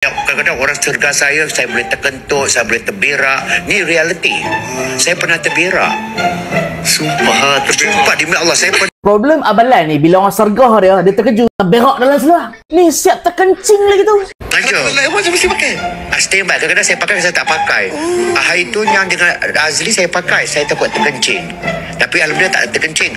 Kadang-kadang orang sergah saya boleh terkentut, saya boleh terberak. Ni reality. Saya pernah terberak. Sumpah demi Allah saya pernah. Problem abalan ni, bila orang sergah dia terkejut, terberak dalam seluar. Ni siap terkencing lagi tu. Macam mesti pakai. Standby. Kadang-kadang saya pakai, saya tak pakai. Hari tu yang dengan Azli saya pakai, saya takut terkencing. Tapi alhamdulillah tak terkencing.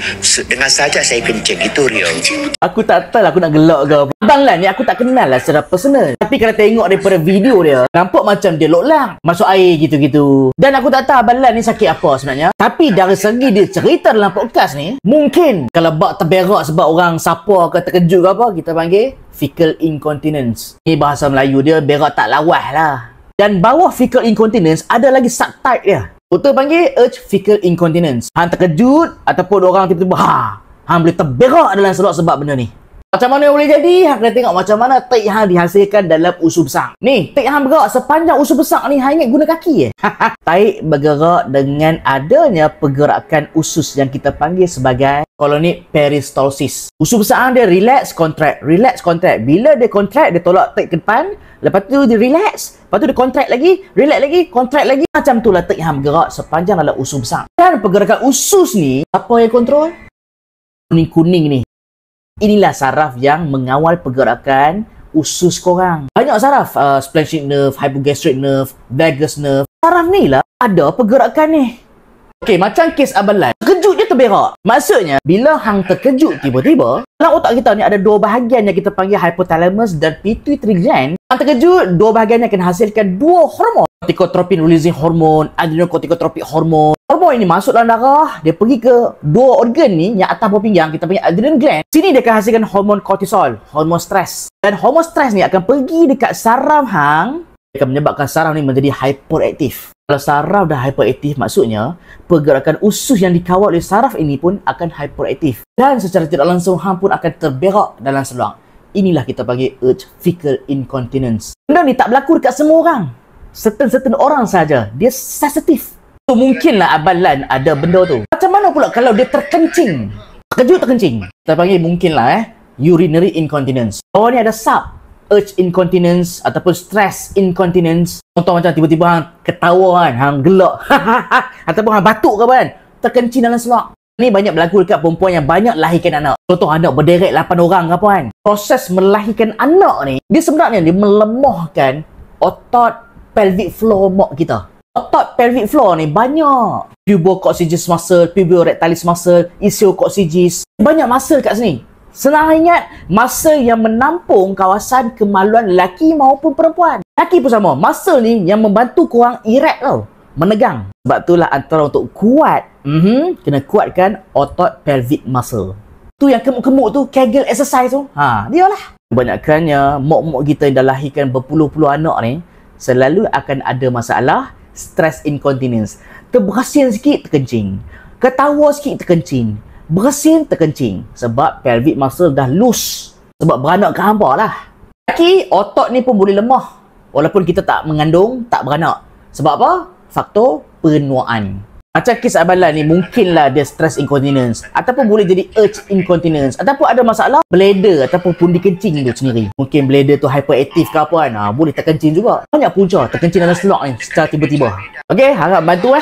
Dengan saja saya kencing. Itu real. Aku tak tahu lah aku nak gelak ke apa. Abang Lan ni aku tak kenal lah secara personal. Tapi kalau tengok daripada video dia, nampak macam dia loklang, masuk air gitu-gitu. Dan aku tak tahu Abang Lan ni sakit apa sebenarnya. Tapi dari segi dia cerita dalam podcast ni, mungkin kalau bak terberak sebab orang sapa ke terkejut ke apa, kita panggil fecal incontinence. Ni bahasa Melayu dia, berak tak lawas lah. Dan bawah fecal incontinence ada lagi subtype dia. Doktor panggil urge fecal incontinence. Hang terkejut ataupun orang tiba-tiba hang boleh terberak dalam seluar sebab benda ni. Macam mana boleh jadi? Hang kena tengok macam mana tik hang dihasilkan dalam usus besar. Ni, tik hang bergerak sepanjang usus besar ni hang ingat guna kaki Tik bergerak dengan adanya pergerakan usus yang kita panggil sebagai colonic peristalsis. Usus besar hang dia relax, contract. Relax, contract. Bila dia contract, dia tolak tik ke depan. Lepas tu dia relax. Lepas tu dia contract lagi. Relax lagi, contract lagi. Macam tu lah tik hang bergerak sepanjang dalam usus besar. Dan pergerakan usus ni, apa yang kontrol? Kuning-kuning ni. Inilah saraf yang mengawal pergerakan usus korang. Banyak saraf, splanchnic nerve, hypogastric nerve, vagus nerve. Saraf ni lah ada pergerakan ni. Okey, macam kes Abang Lan, terkejut je terberak. Maksudnya, bila hang terkejut tiba-tiba, dalam otak kita ni ada dua bahagian yang kita panggil hypothalamus dan pituitary gland. Hang terkejut, dua bahagian yang akan hasilkan dua hormon. Corticotropin releasing hormone, adrenocorticotropic hormone. Hormon ini masuk dalam darah, dia pergi ke dua organ ni yang atas bawah pinggang, kita panggil adrenal gland. Sini dia akan hasilkan hormon kortisol, hormon stres. Dan hormon stres ni akan pergi dekat saraf hang, dia akan menyebabkan saraf ni menjadi hyperaktif. Kalau saraf dah hyperaktif, maksudnya pergerakan usus yang dikawal oleh saraf ini pun akan hyperaktif. Dan secara tidak langsung hang pun akan terberak dalam seluar. Inilah kita panggil urge fecal incontinence. Benda ni tak berlaku dekat semua orang. Certain orang saja dia sensitif. So, mungkinlah Abang Lan ada benda tu. Macam mana pula kalau dia terkencing? Terkejut terkencing. Kita panggil mungkinlah urinary incontinence. Bawah ni ada sub urge incontinence ataupun stress incontinence. Contoh macam tiba-tiba hang ketawa kan, hang gelak ataupun hang batuk ke kan, terkencing dalam seluar. Ni banyak berlaku dekat perempuan yang banyak lahirkan anak. Contoh anak berderet 8 orang ke apa kan. Proses melahirkan anak ni, dia sebenarnya dia melemahkan otot pelvic floor mak kita. Otot pelvic floor ni banyak. Pubococcygeus muscle, puborectalis muscle, ischiococcygis. Banyak muscle kat sini. Senang ingat, muscle yang menampung kawasan kemaluan lelaki maupun perempuan. Lelaki pun sama. Muscle ni yang membantu korang erect tau. Menegang. Sebab itulah antara untuk kuat, kena kuatkan otot pelvic muscle. Tu yang kemuk-kemuk tu, Kegel exercise tu. Dia lah. Kebanyakannya, mak-mak kita yang dah lahirkan berpuluh-puluh anak ni, selalu akan ada masalah stress incontinence. Terbersin sikit terkencing, ketawa sikit terkencing, bersin terkencing. Sebab pelvic muscle dah loose. Sebab beranak ke hamba lah. Laki, otot ni pun boleh lemah walaupun kita tak mengandung, tak beranak. Sebab apa? Faktor penuaan. Macam kes Abang Lan ni, mungkinlah dia stress incontinence ataupun boleh jadi urge incontinence ataupun ada masalah bladder ataupun pundi kencing tu sendiri. Mungkin bladder tu hyperaktif ke apa kan, boleh terkencing juga. Banyak punca terkencing dalam seluar ni secara tiba-tiba. Okey, harap bantu